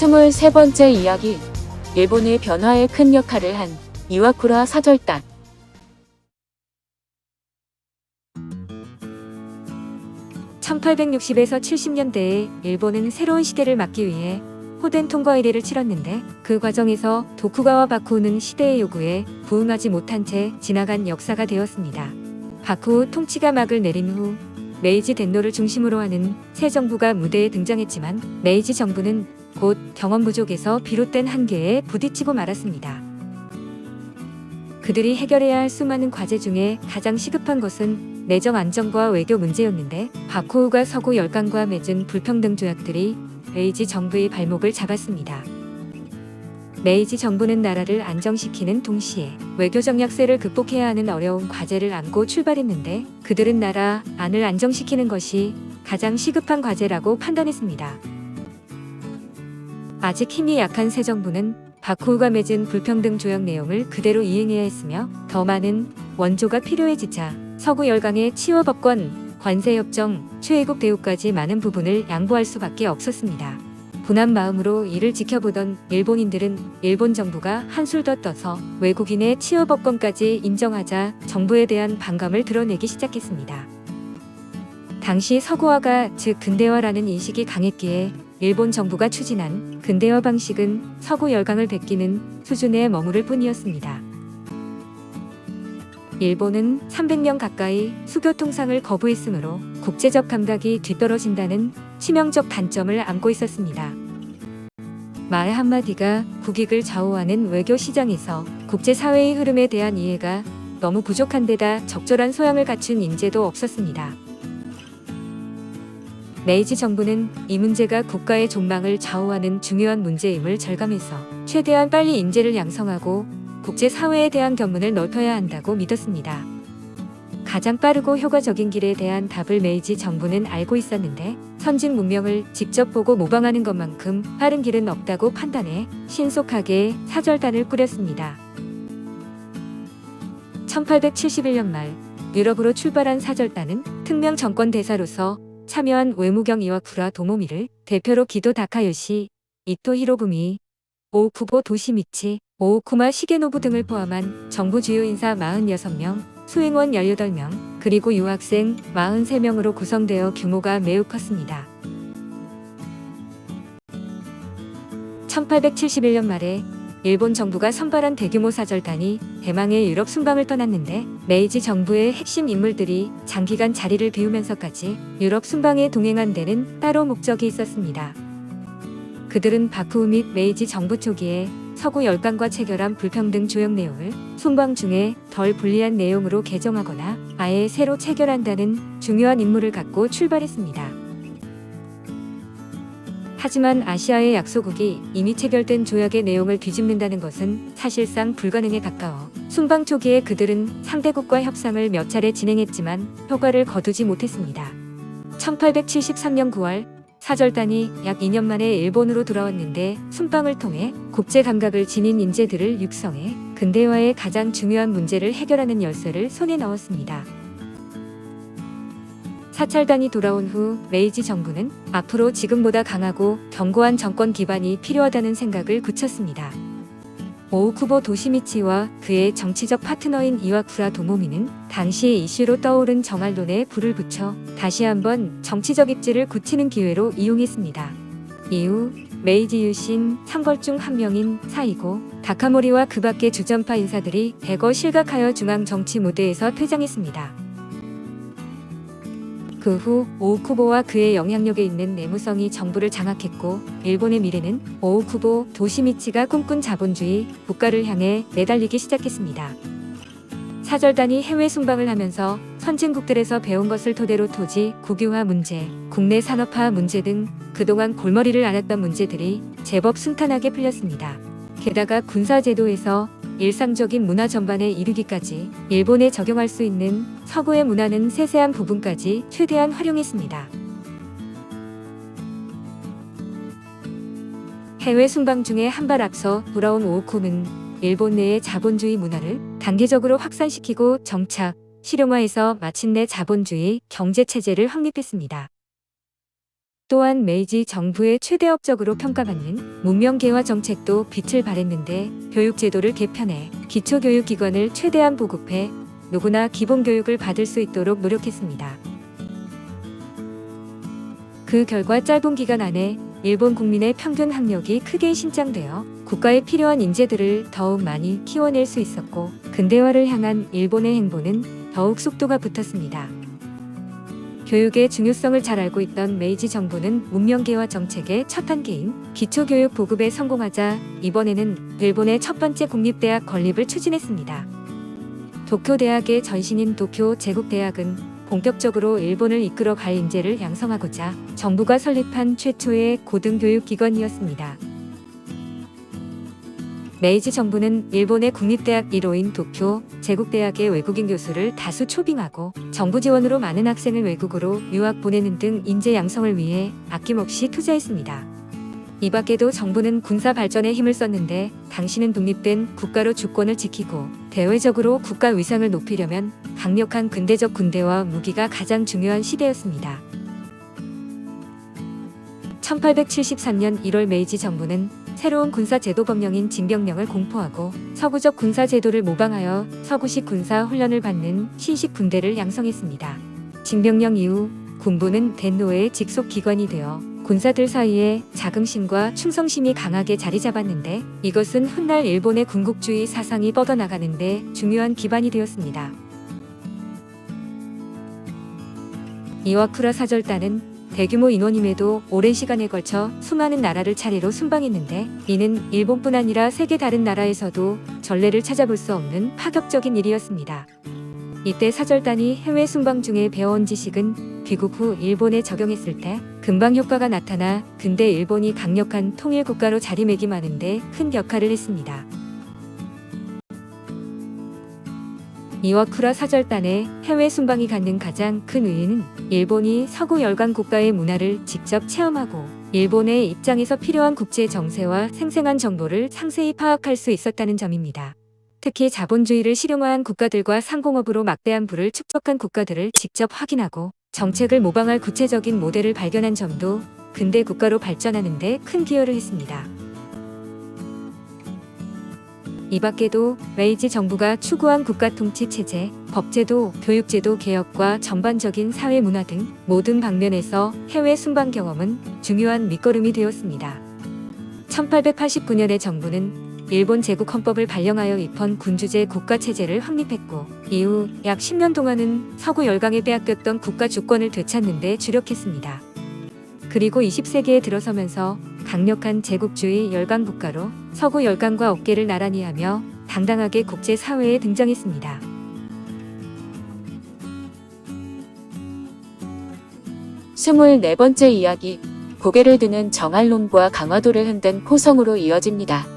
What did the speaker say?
23번째 이야기. 일본의 변화에 큰 역할을 한 이와쿠라 사절단. (1860에서 70년대에) 일본은 새로운 시대를 맞기 위해 호덴 통과 의례를 치렀는데, 그 과정에서 도쿠가와 바쿠우는 시대의 요구에 부응하지 못한 채 지나간 역사가 되었습니다. 바쿠우 통치가 막을 내린 후 메이지 덴노를 중심으로 하는 새 정부가 무대에 등장했지만, 메이지 정부는 곧 경험 부족에서 비롯된 한계에 부딪히고 말았습니다. 그들이 해결해야 할 수많은 과제 중에 가장 시급한 것은 내정 안정과 외교 문제였는데, 바쿠우가 서구 열강과 맺은 불평등 조약들이 메이지 정부의 발목을 잡았습니다. 메이지 정부는 나라를 안정시키는 동시에 외교 정약세를 극복해야 하는 어려운 과제를 안고 출발했는데, 그들은 나라 안을 안정시키는 것이 가장 시급한 과제라고 판단했습니다. 아직 힘이 약한 새 정부는 바쿠우가 맺은 불평등 조약 내용을 그대로 이행해야 했으며, 더 많은 원조가 필요해지자 서구 열강의 치워법권, 관세협정, 최애국 대우까지 많은 부분을 양보할 수밖에 없었습니다. 분한 마음으로 이를 지켜보던 일본인들은 일본 정부가 한술 더 떠서 외국인의 치워법권까지 인정하자 정부에 대한 반감을 드러내기 시작했습니다. 당시 서구화가, 즉 근대화라는 인식이 강했기에 일본 정부가 추진한 근대화 방식은 서구 열강을 베끼는 수준에 머무를 뿐이었습니다. 일본은 300년 가까이 수교 통상을 거부했으므로 국제적 감각이 뒤떨어진다는 치명적 단점을 안고 있었습니다. 말 한마디가 국익을 좌우하는 외교 시장에서 국제사회의 흐름에 대한 이해가 너무 부족한 데다 적절한 소양을 갖춘 인재도 없었습니다. 메이지 정부는 이 문제가 국가의 존망을 좌우하는 중요한 문제임을 절감해서 최대한 빨리 인재를 양성하고 국제사회에 대한 견문을 넓혀야 한다고 믿었습니다. 가장 빠르고 효과적인 길에 대한 답을 메이지 정부는 알고 있었는데, 선진 문명을 직접 보고 모방하는 것만큼 빠른 길은 없다고 판단해 신속하게 사절단을 꾸렸습니다. 1871년 말 유럽으로 출발한 사절단은 특명 정권 대사로서 참여한 외무경 이와쿠라 도모미를 대표로 기도 다카요시, 이토 히로부미, 오쿠보 도시미치, 오오쿠마 시게노부 등을 포함한 정부 주요 인사 46명, 수행원 18명, 그리고 유학생 43명으로 구성되어 규모가 매우 컸습니다. 1871년 말에 일본 정부가 선발한 대규모 사절단이 대망의 유럽 순방을 떠났는데, 메이지 정부의 핵심 인물들이 장기간 자리를 비우면서까지 유럽 순방에 동행한 데는 따로 목적이 있었습니다. 그들은 바쿠우 및 메이지 정부 초기에 서구 열강과 체결한 불평등 조약 내용을 순방 중에 덜 불리한 내용으로 개정하거나 아예 새로 체결한다는 중요한 임무를 갖고 출발했습니다. 하지만 아시아의 약소국이 이미 체결된 조약의 내용을 뒤집는다는 것은 사실상 불가능에 가까워 순방 초기에 그들은 상대국과 협상을 몇 차례 진행했지만 효과를 거두지 못했습니다. 1873년 9월 사절단이 약 2년 만에 일본으로 돌아왔는데, 순방을 통해 국제 감각을 지닌 인재들을 육성해 근대화의 가장 중요한 문제를 해결하는 열쇠를 손에 넣었습니다. 사찰단이 돌아온 후 메이지 정부는 앞으로 지금보다 강하고 견고한 정권 기반이 필요하다는 생각을 굳혔습니다. 오오쿠보 도시미치와 그의 정치적 파트너인 이와쿠라 도모미는 당시의 이슈로 떠오른 정알론에 불을 붙여 다시 한번 정치적 입지를 굳히는 기회로 이용했습니다. 이후 메이지 유신 3걸 중 한 명인 사이고 다카모리와 그 밖의 주전파 인사들이 대거 실각하여 중앙 정치 무대에서 퇴장했습니다. 그 후 오오쿠보와 그의 영향력에 있는 내무성이 정부를 장악했고, 일본의 미래는 오오쿠보 도시미치가 꿈꾼 자본주의 국가를 향해 내달리기 시작했습니다. 사절단이 해외 순방을 하면서 선진국들에서 배운 것을 토대로 토지 국유화 문제, 국내 산업화 문제 등 그동안 골머리를 앓았던 문제들이 제법 순탄하게 풀렸습니다. 게다가 군사제도에서 일상적인 문화 전반에 이르기까지 일본에 적용할 수 있는 서구의 문화는 세세한 부분까지 최대한 활용했습니다. 해외 순방 중에 한 발 앞서 돌아온 오오쿠는 일본 내의 자본주의 문화를 단계적으로 확산시키고 정착, 실용화해서 마침내 자본주의 경제체제를 확립했습니다. 또한 메이지 정부의 최대 업적으로 평가받는 문명개화 정책도 빛을 발했는데 교육제도를 개편해 기초교육기관을 최대한 보급해 누구나 기본교육을 받을 수 있도록 노력했습니다. 그 결과 짧은 기간 안에 일본 국민의 평균 학력이 크게 신장되어 국가에 필요한 인재들을 더욱 많이 키워낼 수 있었고 근대화를 향한 일본의 행보는 더욱 속도가 붙었습니다. 교육의 중요성을 잘 알고 있던 메이지 정부는 문명개화 정책의 첫 단계인 기초교육 보급에 성공하자 이번에는 일본의 첫 번째 국립대학 건립을 추진했습니다. 도쿄대학의 전신인 도쿄 제국대학은 본격적으로 일본을 이끌어 갈 인재를 양성하고자 정부가 설립한 최초의 고등교육기관이었습니다. 메이지 정부는 일본의 국립대학 1호인 도쿄 제국대학의 외국인 교수를 다수 초빙하고 정부 지원으로 많은 학생을 외국으로 유학 보내는 등 인재 양성을 위해 아낌없이 투자했습니다. 이 밖에도 정부는 군사 발전에 힘을 썼는데 당시는 독립된 국가로 주권을 지키고 대외적으로 국가 위상을 높이려면 강력한 근대적 군대와 무기가 가장 중요한 시대였습니다. 1873년 1월 메이지 정부는 새로운 군사 제도 법령인 징병령을 공포하고 서구적 군사 제도를 모방하여 서구식 군사 훈련을 받는 신식 군대를 양성했습니다. 징병령 이후 군부는 대노의 직속 기관이 되어 군사들 사이에 자긍심과 충성심이 강하게 자리 잡았는데 이것은 훗날 일본의 군국주의 사상이 뻗어나가는데 중요한 기반이 되었습니다. 이와쿠라 사절단은 대규모 인원임에도 오랜 시간에 걸쳐 수많은 나라를 차례로 순방했는데 이는 일본뿐 아니라 세계 다른 나라에서도 전례를 찾아볼 수 없는 파격적인 일이었습니다. 이때 사절단이 해외 순방 중에 배워온 지식은 귀국 후 일본에 적용했을 때 금방 효과가 나타나 근대 일본이 강력한 통일국가로 자리매김하는데 큰 역할을 했습니다. 이와쿠라 사절단의 해외 순방이 갖는 가장 큰 의의는 일본이 서구 열강 국가의 문화를 직접 체험하고 일본의 입장에서 필요한 국제 정세와 생생한 정보를 상세히 파악할 수 있었다는 점입니다. 특히 자본주의를 실용화한 국가들과 상공업으로 막대한 부를 축적한 국가들을 직접 확인하고 정책을 모방할 구체적인 모델을 발견한 점도 근대 국가로 발전하는 데 큰 기여를 했습니다. 이 밖에도 메이지 정부가 추구한 국가 통치 체제, 법제도, 교육제도 개혁과 전반적인 사회 문화 등 모든 방면에서 해외 순방 경험은 중요한 밑거름이 되었습니다. 1889년에 정부는 일본 제국 헌법을 발령하여 입헌 군주제 국가체제를 확립했고 이후 약 10년 동안은 서구 열강에 빼앗겼던 국가 주권을 되찾는 데 주력했습니다. 그리고 20세기에 들어서면서 강력한 제국주의 열강 국가로 서구 열강과 어깨를 나란히 하며 당당하게 국제사회에 등장했습니다. 스물네 번째 이야기, 고개를 드는 정알론과 강화도를 흔든 포성으로 이어집니다.